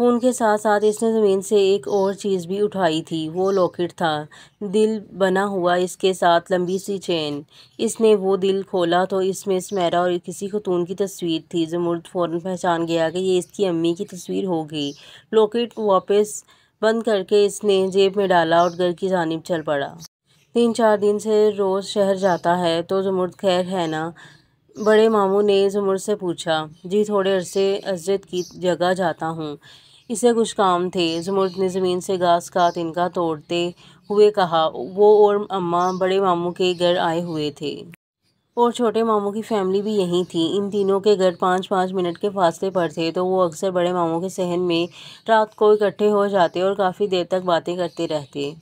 Phone کے ساتھ ساتھ اس نے زمین سے ایک اور چیز بھی اٹھائی تھی۔ وہ لاکٹ تھا، دل بنا ہوا، اس کے ساتھ لمبی سی چین۔ اس نے وہ دل کھولا تو اس میں سمیرا اور کسی خاتون کی تصویر تھی۔ زمرد فوراً پہچان گیا کہ یہ اس کی امی کی تصویر ہوگی۔ لاکٹ واپس بند کر کے اس نے جیب میں ڈالا اور گھر کی جانب چل پڑا۔ 3-4 دن سے روز شہر جاتا ہے تو زمرد خیر ہے نا؟ بڑے ماموں نے زمرد سے پوچھا۔ جی تھوڑے عرصے حضرت کی جگہ جاتا ہوں، اسے کچھ کام تھے۔ زمرد نے زمین سے گھاس کا تنکا توڑتے ہوئے کہا۔ وہ اور اماں بڑے ماموں کے گھر آئے ہوئے تھے۔ اور چھوٹے ماموں کی فیملی بھی یہیں تھی۔ ان تینوں کے گھر 5-5 منٹ کے فاصلے پر تھے تو وہ اکثر بڑے ماموں کے صحن میں رات کو اکٹھے ہو جاتے اور کافی دیر تک باتیں کرتے رہتے۔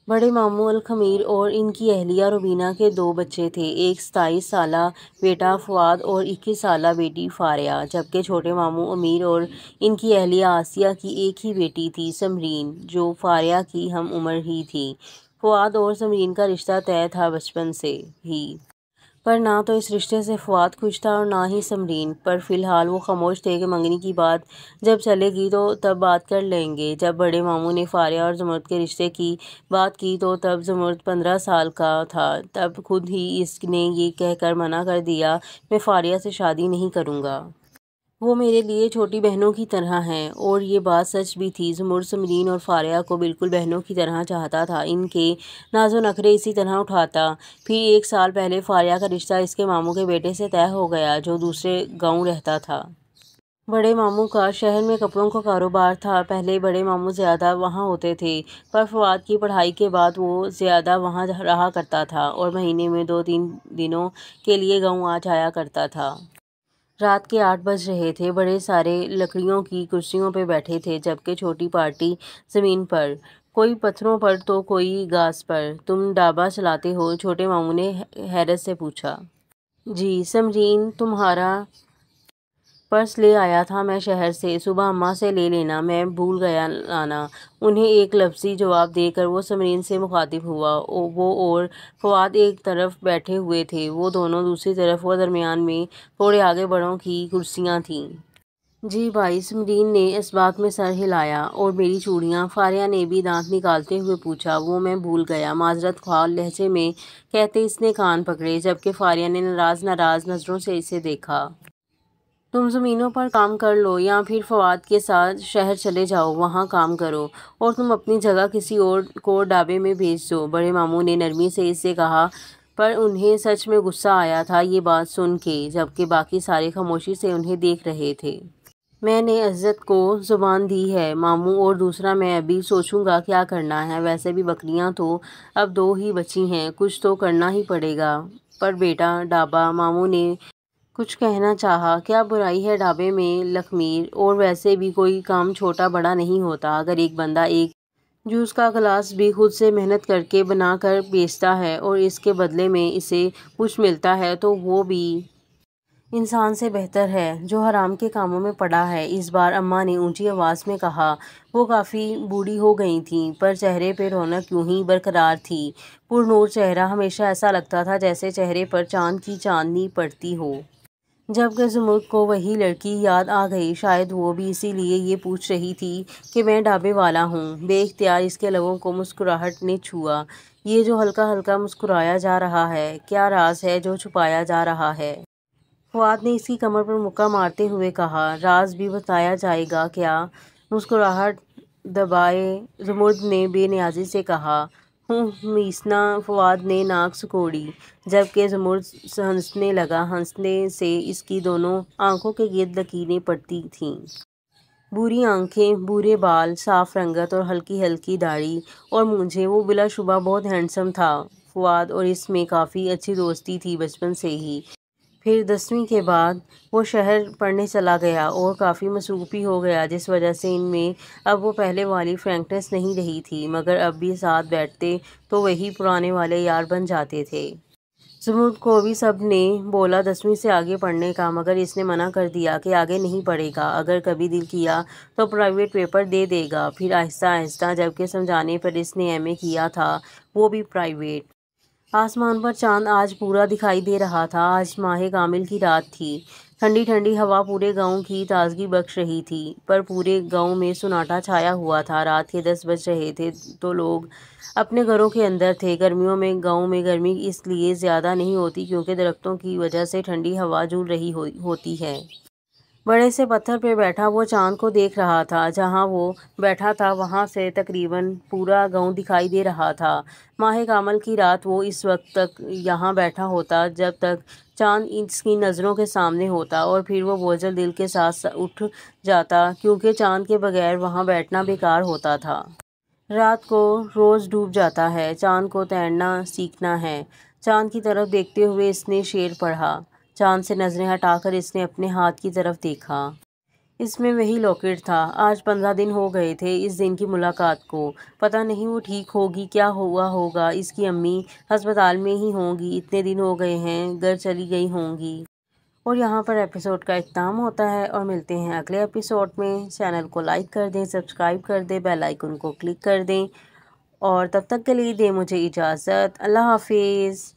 بڑے ماموں الخمیر اور ان کی اہلیہ روبینہ کے 2 بچے تھے، ایک 27 سالہ بیٹا فؤاد اور 21 سالہ بیٹی فاریہ، جبکہ چھوٹے ماموں امیر اور ان کی اہلیہ آسیہ کی ایک ہی بیٹی تھی سمرین، جو فاریہ کی ہم عمر ہی تھی۔ فؤاد اور سمرین کا رشتہ طے تھا بچپن سے ہی، پر نہ تو اس رشتے سے فؤاد خوش تھا اور نہ ہی سمرین، پر فی الحال وہ خاموش تھے کہ منگنی کی بات جب چلے گی تو تب بات کر لیں گے۔ جب بڑے ماموں نے فاریہ اور زمرد کے رشتے کی بات کی تو تب زمرد 15 سال کا تھا۔ تب خود ہی اس نے یہ کہہ کر منع کر دیا، میں فاریہ سے شادی نہیں کروں گا۔ وہ میرے لیے چھوٹی بہنوں کی طرح ہیں۔ اور یہ بات سچ بھی تھی۔ زمرد سمرین اور فاریہ کو بالکل بہنوں کی طرح چاہتا تھا، ان کے ناز و نخرے اسی طرح اٹھاتا۔ پھر 1 سال پہلے فاریہ کا رشتہ اس کے ماموں کے بیٹے سے طے ہو گیا، جو دوسرے گاؤں رہتا تھا۔ بڑے ماموں کا شہر میں کپڑوں کا کاروبار تھا۔ پہلے بڑے ماموں زیادہ وہاں ہوتے تھے، پر فؤاد کی پڑھائی کے بعد وہ زیادہ وہاں رہا کرتا تھا اور مہینے میں 2-3 دنوں کے لیے گاؤں آ جایا کرتا تھا۔ رات کے 8 بج رہے تھے۔ بڑے سارے لکڑیوں کی کرسیوں پہ بیٹھے تھے، جبکہ چھوٹی پارٹی زمین پر، کوئی پتھروں پر تو کوئی گھاس پر۔ تم ڈھابہ چلاتے ہو؟ چھوٹے ماموں نے حیرت سے پوچھا۔ جی۔ سمرین تمہارا پرس لے آیا تھا میں شہر سے، صبح اماں سے لے لینا، میں بھول گیا لانا۔ انہیں ایک لفظی جواب دے کر وہ سمرین سے مخاطب ہوا۔ وہ اور فؤاد ایک طرف بیٹھے ہوئے تھے، وہ دونوں دوسری طرف اور درمیان میں تھوڑے آگے بڑوں کی کرسیاں تھیں۔ جی بھائی، سمرین نے اس بات میں سر ہلایا۔ اور میری چوڑیاں؟ فاریہ نے بھی دانت نکالتے ہوئے پوچھا۔ وہ میں بھول گیا، معذرت خواہ لہجے میں کہتے اس نے کان پکڑے، جبکہ فاریہ نے ناراض نظروں سے اسے دیکھا۔ تم زمینوں پر کام کر لو یا پھر فؤاد کے ساتھ شہر چلے جاؤ، وہاں کام کرو، اور تم اپنی جگہ کسی اور کو ڈھابے میں بھیج دو، بڑے ماموں نے نرمی سے اس سے کہا، پر انہیں سچ میں غصہ آیا تھا یہ بات سن کے، جبکہ باقی سارے خاموشی سے انہیں دیکھ رہے تھے۔ میں نے عزت کو زبان دی ہے ماموں، اور دوسرا میں ابھی سوچوں گا کیا کرنا ہے، ویسے بھی بکریاں تو اب 2 ہی بچی ہیں، کچھ تو کرنا ہی پڑے گا۔ پر بیٹا ڈھابہ، ماموں نے کچھ کہنا چاہا، کیا برائی ہے ڈھابے میں لخمیر، اور ویسے بھی کوئی کام چھوٹا بڑا نہیں ہوتا، اگر ایک بندہ ایک جوس کا گلاس بھی خود سے محنت کر کے بنا کر بیچتا ہے اور اس کے بدلے میں اسے کچھ ملتا ہے تو وہ بھی انسان سے بہتر ہے جو حرام کے کاموں میں پڑا ہے۔ اس بار اماں نے اونچی آواز میں کہا۔ وہ کافی بوڑھی ہو گئی تھیں، پر چہرے پہ رونق یوں ہی برقرار تھی، پر نور چہرہ، ہمیشہ ایسا لگتا تھا جیسے چہرے پر چاند کی چاندنی پڑتی ہو۔ جبکہ زمرد کو وہی لڑکی یاد آ گئی، شاید وہ بھی اسی لیے یہ پوچھ رہی تھی کہ میں ڈھابے والا ہوں۔ بے اختیار اس کے لبوں کو مسکراہٹ نے چھوا۔ یہ جو ہلکا ہلکا مسکرایا جا رہا ہے، کیا راز ہے جو چھپایا جا رہا ہے؟ فؤاد نے اس کی کمر پر مکہ مارتے ہوئے کہا۔ راز بھی بتایا جائے گا کیا؟ مسکراہٹ دبائے زمرد نے بے نیازی سے کہا۔ میسنا فؤاد نے ناک سکوڑی، جبکہ زمرد ہنسنے لگا۔ ہنسنے سے اس کی دونوں آنکھوں کے گرد لکیریں پڑتی تھیں۔ بھوری آنکھیں، بھورے بال، صاف رنگت اور ہلکی ہلکی داڑھی اور مونچھیں۔ وہ بلا شبہ بہت ہینڈسم تھا۔ فؤاد اور اس میں کافی اچھی دوستی تھی بچپن سے ہی۔ پھر 10ویں کے بعد وہ شہر پڑھنے چلا گیا اور کافی مصروف بھی ہو گیا، جس وجہ سے ان میں اب وہ پہلے والی فرینکنیس نہیں رہی تھی، مگر اب بھی ساتھ بیٹھتے تو وہی پرانے والے یار بن جاتے تھے۔ زمرد کو بھی سب نے بولا 10ویں سے آگے پڑھنے کا، مگر اس نے منع کر دیا کہ آگے نہیں پڑھے گا، اگر کبھی دل کیا تو پرائیویٹ پیپر دے دے گا۔ پھر آہستہ آہستہ، جبکہ سمجھانے پر اس نے ایم اے کیا تھا، وہ بھی پرائیویٹ۔ آسمان پر چاند آج پورا دکھائی دے رہا تھا۔ آج ماہ کامل کی رات تھی۔ ٹھنڈی ٹھنڈی ہوا پورے گاؤں کی تازگی بخش رہی تھی، پر پورے گاؤں میں سناٹا چھایا ہوا تھا۔ رات کے 10 بج رہے تھے تو لوگ اپنے گھروں کے اندر تھے۔ گرمیوں میں گاؤں میں گرمی اس لیے زیادہ نہیں ہوتی کیونکہ درختوں کی وجہ سے ٹھنڈی ہوا جھول رہی ہوتی ہے۔ بڑے سے پتھر پہ بیٹھا وہ چاند کو دیکھ رہا تھا۔ جہاں وہ بیٹھا تھا وہاں سے تقریباً پورا گاؤں دکھائی دے رہا تھا۔ ماہ کامل کی رات وہ اس وقت تک یہاں بیٹھا ہوتا جب تک چاند اس کی نظروں کے سامنے ہوتا، اور پھر وہ بوجھل دل کے ساتھ اٹھ جاتا کیونکہ چاند کے بغیر وہاں بیٹھنا بیکار ہوتا تھا۔ رات کو روز ڈوب جاتا ہے، چاند کو تیرنا سیکھنا ہے۔ چاند کی طرف دیکھتے ہوئے اس نے شعر پڑھا۔ چاند سے نظریں ہٹا کر اس نے اپنے ہاتھ کی طرف دیکھا۔ اس میں وہی لاکٹ تھا۔ آج 15 دن ہو گئے تھے اس دن کی ملاقات کو۔ پتہ نہیں وہ ٹھیک ہوگی، کیا ہوا ہوگا۔ اس کی امی ہسپتال میں ہی ہوں گی، اتنے دن ہو گئے ہیں، گھر چلی گئی ہوں گی۔ اور یہاں پر ایپیسوڈ کا اختتام ہوتا ہے، اور ملتے ہیں اگلے ایپیسوڈ میں۔ چینل کو لائک کر دیں، سبسکرائب کر دیں، بیل آئیکن کو کلک کر دیں، اور تب تک کے لیے دیں مجھے اجازت۔ اللہ حافظ۔